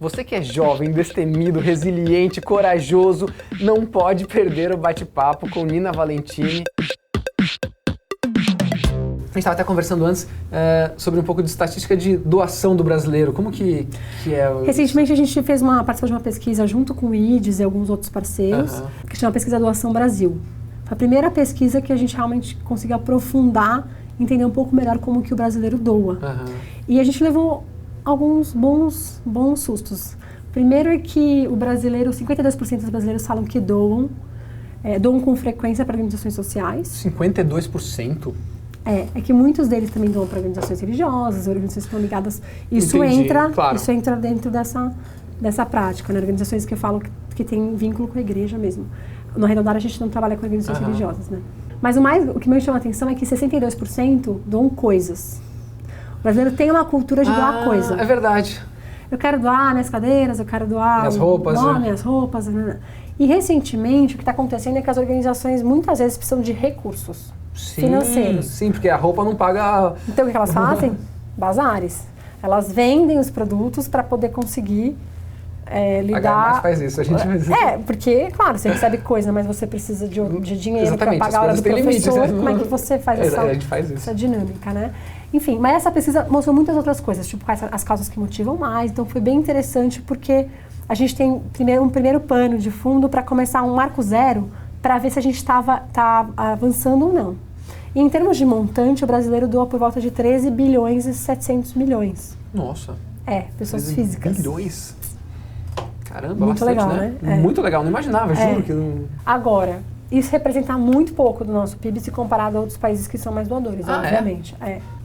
Você que é jovem, destemido, resiliente, corajoso, não pode perder o bate-papo com Nina Valentini. A gente estava até conversando antes sobre um pouco de estatística de doação do brasileiro. Como que é? Recentemente a gente participou de uma pesquisa junto com o IDES e alguns outros parceiros, que chama Pesquisa Doação Brasil. Foi a primeira pesquisa que a gente realmente conseguiu aprofundar, entender um pouco melhor como que o brasileiro doa. E a gente levou alguns bons sustos. Primeiro é que o brasileiro, 52% dos brasileiros falam que doam com frequência para organizações sociais. 52%? É que muitos deles também doam para organizações religiosas, organizações que estão ligadas. Isso entra dentro dessa prática, né? Organizações que eu falo que tem vínculo com a igreja mesmo. No Arredondar a gente não trabalha com organizações religiosas, né? Mas o que me chama a atenção é que 62% doam coisas. O brasileiro tem uma cultura de doar coisa. É verdade. Eu quero doar minhas cadeiras, eu quero doar minhas roupas. Né? E recentemente o que está acontecendo é que as organizações muitas vezes precisam de recursos financeiros. Sim, porque a roupa não paga... Então o que elas fazem? Bazares. Elas vendem os produtos para poder conseguir lidar... A HMAS faz isso, a gente faz isso. Porque, claro, você recebe coisa, mas você precisa de dinheiro para pagar a hora do professor. Limites, né? Como é que você faz essa dinâmica, né? Enfim, mas essa pesquisa mostrou muitas outras coisas, tipo quais as causas que motivam mais. Então foi bem interessante porque a gente tem um primeiro pano de fundo para começar um marco zero para ver se a gente tá avançando ou não. E em termos de montante, o brasileiro doa por volta de 13 bilhões e 700 milhões. Nossa. Pessoas físicas. Bilhões? Caramba, muito bastante, legal, né? Muito legal, não imaginava, juro que não... Agora, isso representa muito pouco do nosso PIB se comparado a outros países que são mais doadores, obviamente.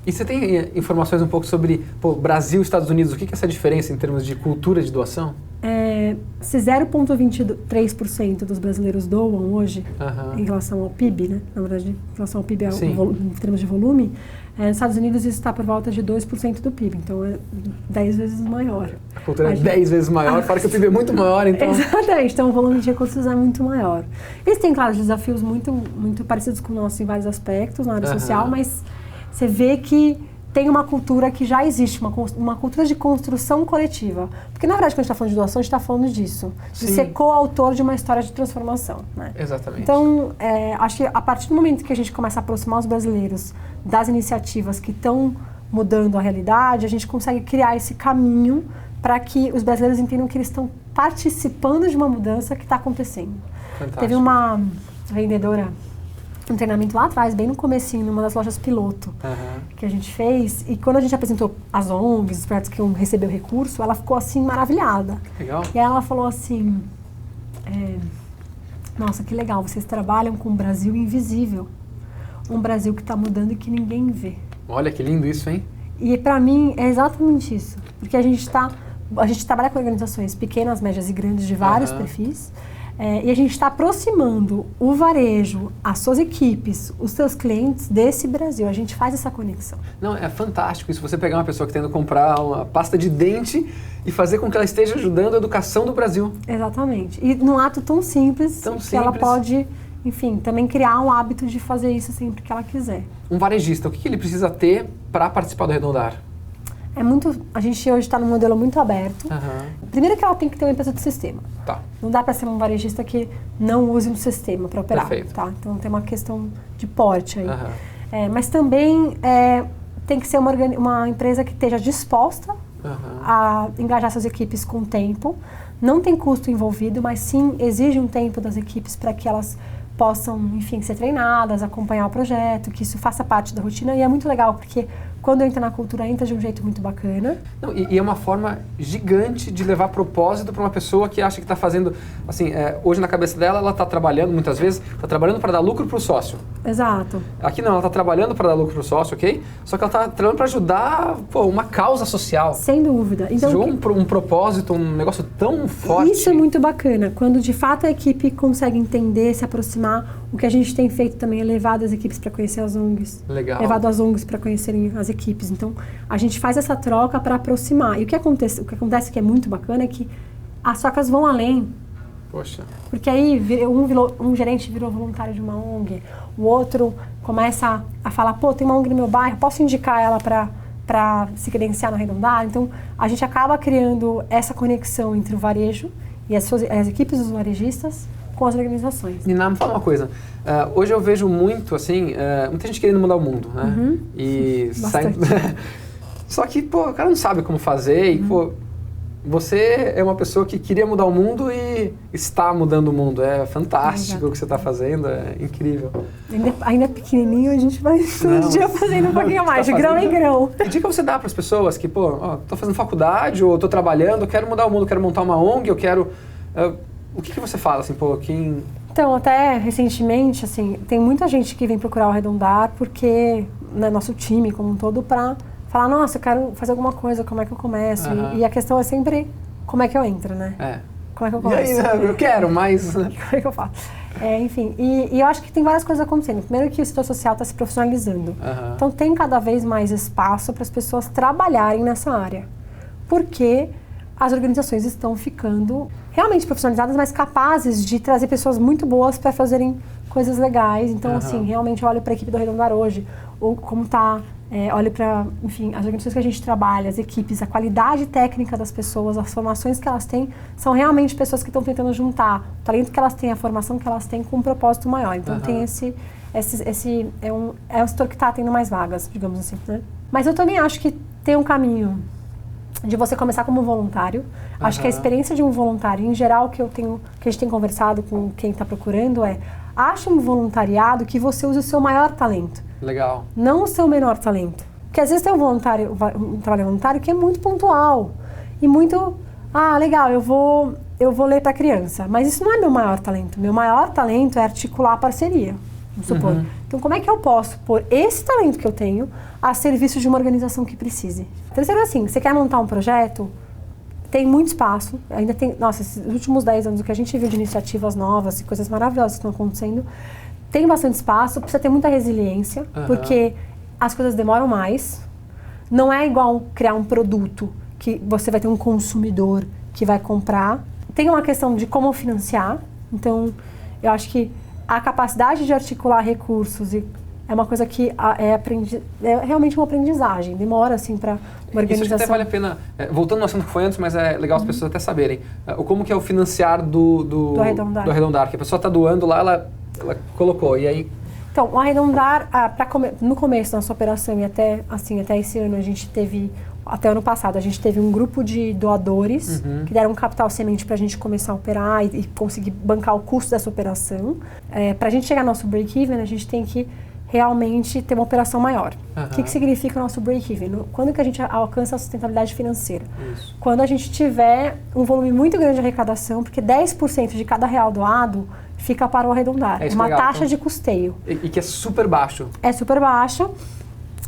E você tem informações um pouco sobre Brasil e Estados Unidos? O que é essa diferença em termos de cultura de doação? Se 0,23% dos brasileiros doam hoje, em relação ao PIB, né? Na verdade, em relação ao PIB em termos de volume, nos Estados Unidos isso está por volta de 2% do PIB, então é 10 vezes maior. A cultura é 10 vezes maior, fora que o PIB é muito maior, então... Exatamente, então o volume de recursos é muito maior. Eles têm, claro, desafios muito parecidos com o nosso em vários aspectos, na área social, mas você vê que tem uma cultura que já existe, uma cultura de construção coletiva. Porque, na verdade, quando a gente está falando de doação, a gente está falando disso. De ser coautor de uma história de transformação. Né? Exatamente. Então, acho que a partir do momento que a gente começa a aproximar os brasileiros das iniciativas que estão mudando a realidade, a gente consegue criar esse caminho para que os brasileiros entendam que eles estão participando de uma mudança que está acontecendo. Fantástico. Teve uma vendedora... um treinamento lá atrás, bem no comecinho, numa das lojas piloto que a gente fez. E quando a gente apresentou as ONGs, os projetos que iam receber o recurso, ela ficou assim maravilhada. Legal. E aí ela falou assim, nossa, que legal, vocês trabalham com um Brasil invisível. Um Brasil que está mudando e que ninguém vê. Olha que lindo isso, hein? E para mim é exatamente isso. Porque a gente trabalha com organizações pequenas, médias e grandes de vários perfis. E a gente está aproximando o varejo, as suas equipes, os seus clientes desse Brasil. A gente faz essa conexão. Não, é fantástico isso. Você pegar uma pessoa que está indo comprar uma pasta de dente e fazer com que ela esteja ajudando a educação do Brasil. Exatamente. E num ato tão simples que ela pode, enfim, também criar um hábito de fazer isso sempre que ela quiser. Um varejista, o que ele precisa ter para participar do Arredondar? A gente hoje está num modelo muito aberto. Primeiro que ela tem que ter uma empresa de sistema. Tá. Não dá para ser um varejista que não use um sistema para operar. Perfeito. Tá? Então tem uma questão de porte aí. Mas também tem que ser uma empresa que esteja disposta a engajar suas equipes com tempo. Não tem custo envolvido, mas sim exige um tempo das equipes para que elas possam, enfim, ser treinadas, acompanhar o projeto, que isso faça parte da rotina. E é muito legal, porque quando entra na cultura, entra de um jeito muito bacana. Não, e é uma forma gigante de levar propósito para uma pessoa que acha que está fazendo... Assim, hoje na cabeça dela, ela está trabalhando, muitas vezes, está trabalhando para dar lucro para o sócio. Exato. Aqui não, ela está trabalhando para dar lucro para o sócio, ok? Só que ela está trabalhando para ajudar uma causa social. Sem dúvida. Então, você jogou um propósito, um negócio tão forte. Isso é muito bacana. Quando, de fato, a equipe consegue entender, se aproximar, o que a gente tem feito também é levado as equipes para conhecer as ONGs. Legal. Levado as ONGs para conhecerem as equipes. Então, a gente faz essa troca para aproximar. E o que acontece que é muito bacana é que as trocas vão além. Poxa. Porque aí um gerente virou voluntário de uma ONG, o outro começa a falar, pô, tem uma ONG no meu bairro, posso indicar ela para para se credenciar no Arredondar. Então, a gente acaba criando essa conexão entre o varejo e as equipes dos varejistas com as organizações. Nina, me fala uma coisa. Hoje eu vejo muito, assim, muita gente querendo mudar o mundo, né? Uhum. E saindo... Só que, pô, o cara não sabe como fazer e, pô, você é uma pessoa que queria mudar o mundo e está mudando o mundo. É fantástico o que você está fazendo, é incrível. Ainda pequenininho, a gente vai todo dia fazendo um pouquinho mais, de grão em grão. Que dica você dá para as pessoas que, pô, tô fazendo faculdade ou tô trabalhando, eu quero mudar o mundo, quero montar uma ONG, eu quero... o que você fala, assim, pô, quem... Então, até recentemente, assim, tem muita gente que vem procurar o Arredondar porque, né, nosso time como um todo, para falar, nossa, eu quero fazer alguma coisa, como é que eu começo? E a questão é sempre, como é que eu entro, né? Como é que eu começo? E aí, eu quero, mas... Como é que eu faço? Enfim, e eu acho que tem várias coisas acontecendo. Primeiro que o setor social está se profissionalizando. Então, tem cada vez mais espaço para as pessoas trabalharem nessa área. Porque as organizações estão ficando realmente profissionalizadas, mas capazes de trazer pessoas muito boas para fazerem coisas legais. Então, assim, realmente eu olho para a equipe do Arredondar hoje, ou como está, olho para, enfim, as organizações que a gente trabalha, as equipes, a qualidade técnica das pessoas, as formações que elas têm, são realmente pessoas que estão tentando juntar o talento que elas têm, a formação que elas têm com um propósito maior. Então, tem o setor que está tendo mais vagas, digamos assim, né? Mas eu também acho que tem um caminho de você começar como voluntário. Acho que a experiência de um voluntário, em geral, que a gente tem conversado com quem está procurando acha um voluntariado que você use o seu maior talento. Legal. Não o seu menor talento. Porque às vezes tem um trabalho voluntário que é muito pontual e muito, legal, eu vou ler para criança, mas isso não é meu maior talento. Meu maior talento é articular a parceria, vamos supor. Então, como é que eu posso pôr esse talento que eu tenho a serviço de uma organização que precise? Terceiro, assim, você quer montar um projeto, tem muito espaço, ainda tem, nossa, esses últimos 10 anos, o que a gente viu de iniciativas novas e coisas maravilhosas que estão acontecendo, tem bastante espaço, precisa ter muita resiliência, porque as coisas demoram mais, não é igual criar um produto que você vai ter um consumidor que vai comprar. Tem uma questão de como financiar, então eu acho que a capacidade de articular recursos é uma coisa que é realmente uma aprendizagem. Demora, assim, para uma organização... Isso até vale a pena... voltando no assunto que foi antes, mas é legal as pessoas até saberem. Como que é o financiar do Arredondar? Que a pessoa está doando lá, ela colocou, e aí... Então, o Arredondar, no começo da nossa operação e até esse ano, a gente teve... Até ano passado, a gente teve um grupo de doadores que deram um capital semente para a gente começar a operar e conseguir bancar o custo dessa operação. Para a gente chegar no nosso break-even, a gente tem que realmente ter uma operação maior. O que significa o nosso break-even? Quando que a gente alcança a sustentabilidade financeira? Isso. Quando a gente tiver um volume muito grande de arrecadação, porque 10% de cada real doado fica para o Arredondar. É uma taxa de custeio. E que é super baixo. É super baixa.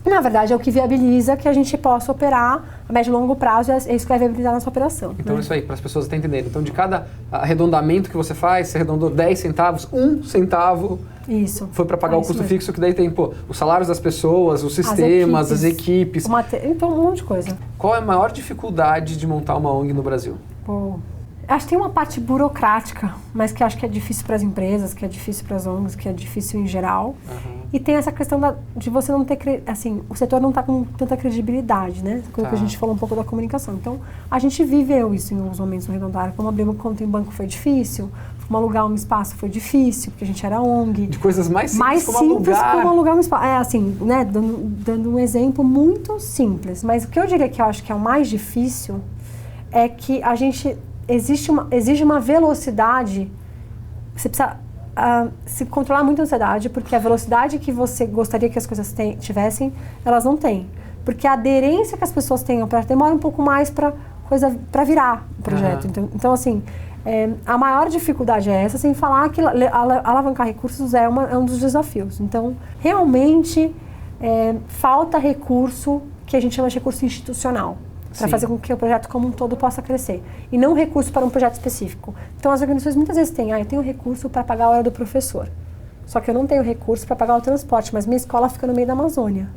Na verdade, é o que viabiliza que a gente possa operar a médio e longo prazo, é isso que vai viabilizar a nossa operação. Então, isso aí, para as pessoas até entenderem. Então, de cada arredondamento que você faz, você arredondou 10 centavos, 1 centavo foi para pagar o custo fixo, que daí tem, os salários das pessoas, os sistemas, as equipes. Então, um monte de coisa. Qual é a maior dificuldade de montar uma ONG no Brasil? Acho que tem uma parte burocrática, mas que acho que é difícil para as empresas, que é difícil para as ONGs, que é difícil em geral. E tem essa questão de você não ter, assim, o setor não está com tanta credibilidade, né? Coisa que a gente falou um pouco da comunicação. Então, a gente viveu isso em alguns momentos no Arredondar. Como abrir uma conta em banco foi difícil, como alugar um espaço foi difícil, porque a gente era ONG. De coisas mais simples como alugar um espaço. Assim, né? Dando um exemplo muito simples. Mas o que eu diria que eu acho que é o mais difícil é que a gente... exige uma velocidade, você precisa se controlar muito a ansiedade, porque a velocidade que você gostaria que as coisas tivessem, elas não têm. Porque a aderência que as pessoas têm ao projeto demora um pouco mais para virar o projeto. Então, assim, a maior dificuldade é essa, sem falar que alavancar recursos é um dos desafios. Então, realmente, falta recurso, que a gente chama de recurso institucional, para fazer com que o projeto como um todo possa crescer. E não recurso para um projeto específico. Então, as organizações muitas vezes têm, eu tenho recurso para pagar a hora do professor. Só que eu não tenho recurso para pagar o transporte, mas minha escola fica no meio da Amazônia.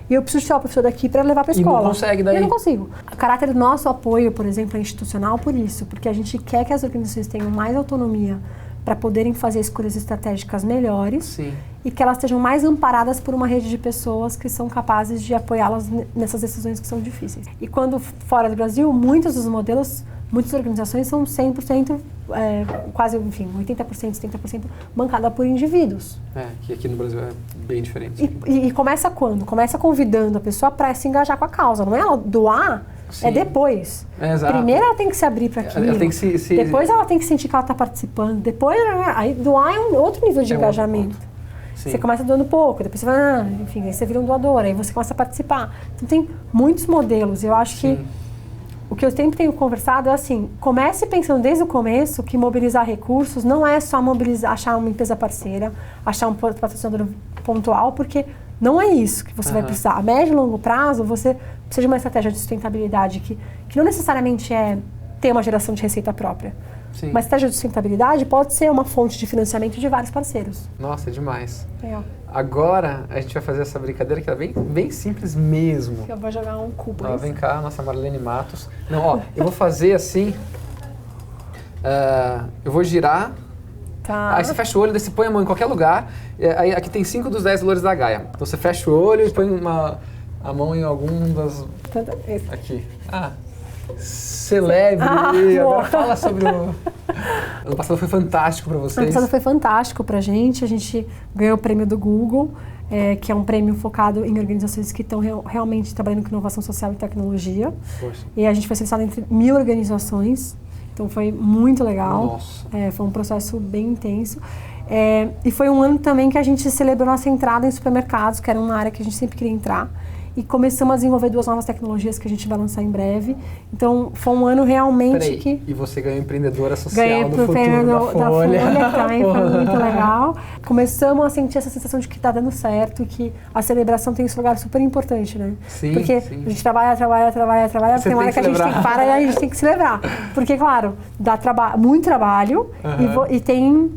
E eu preciso tirar o professor daqui para levar para a escola. E não consegue daí? Eu não consigo. O caráter do nosso apoio, por exemplo, é institucional por isso. Porque a gente quer que as organizações tenham mais autonomia para poderem fazer escolhas estratégicas melhores. Sim. E que elas estejam mais amparadas por uma rede de pessoas que são capazes de apoiá-las nessas decisões que são difíceis. E quando fora do Brasil, muitas organizações são 100%, quase, enfim, 80%, 70% bancada por indivíduos. Que aqui no Brasil é bem diferente. E começa quando? Começa convidando a pessoa para se engajar com a causa. Não é ela doar, Sim. é depois. Exato. Primeiro ela tem que se abrir para aquilo. Ela tem que depois ela tem que sentir que ela está participando. Depois, aí doar é um outro nível de engajamento. Você começa doando pouco, depois você vai, enfim, aí você vira um doador, aí você começa a participar. Então tem muitos modelos. Eu acho que o que eu sempre tenho conversado é assim, comece pensando desde o começo que mobilizar recursos não é só achar uma empresa parceira, achar um patrocinador pontual, porque não é isso que você vai precisar. A médio e longo prazo, você precisa de uma estratégia de sustentabilidade que não necessariamente é ter uma geração de receita própria. Sim. Uma estratégia de sustentabilidade pode ser uma fonte de financiamento de vários parceiros. Nossa, é demais. Agora a gente vai fazer essa brincadeira que é bem simples mesmo. Eu vou jogar um cubo. Vem cá, nossa Marlene Matos. Não, eu vou fazer assim. Eu vou girar. Tá. Aí você fecha o olho, daí você põe a mão em qualquer lugar. Aí aqui tem 5 dos 10 valores da Gaia. Então você fecha o olho e põe a mão em algum das... Aqui. Celebre! Agora fala sobre o... Ano passado foi fantástico para vocês. Ano passado foi fantástico pra gente. A gente ganhou o prêmio do Google, que é um prêmio focado em organizações que estão realmente trabalhando com inovação social e tecnologia. Poxa. E a gente foi selecionado entre 1000 organizações. Então foi muito legal. Nossa. Foi um processo bem intenso. E foi um ano também que a gente celebrou nossa entrada em supermercados, que era uma área que a gente sempre queria entrar. E começamos a desenvolver 2 novas tecnologias que a gente vai lançar em breve. Então, foi um ano realmente que... E você ganhou empreendedora social Ganhei do futuro da Folha. Que também foi muito legal. Começamos a sentir essa sensação de que está dando certo e que a celebração tem esse lugar super importante, né? Sim, porque a gente trabalha, Você tem uma hora que a gente tem que parar e a gente tem que celebrar. Porque, claro, dá muito trabalho e tem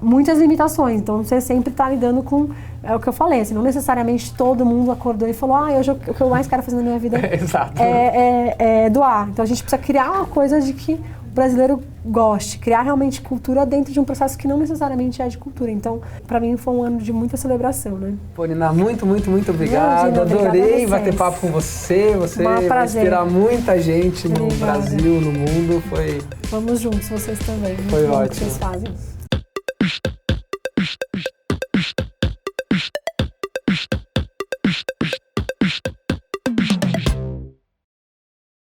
muitas limitações. Então, você sempre está lidando com... É o que eu falei, assim, não necessariamente todo mundo acordou e falou, hoje o que eu mais quero fazer na minha vida é doar. Então a gente precisa criar uma coisa de que o brasileiro goste, criar realmente cultura dentro de um processo que não necessariamente é de cultura. Então, para mim foi um ano de muita celebração, né? Pô, Nina, muito obrigado. Adorei bater papo com você. Você vai inspirar muita gente no Brasil, no mundo. Vamos juntos, vocês também. Foi ótimo. O que vocês fazem.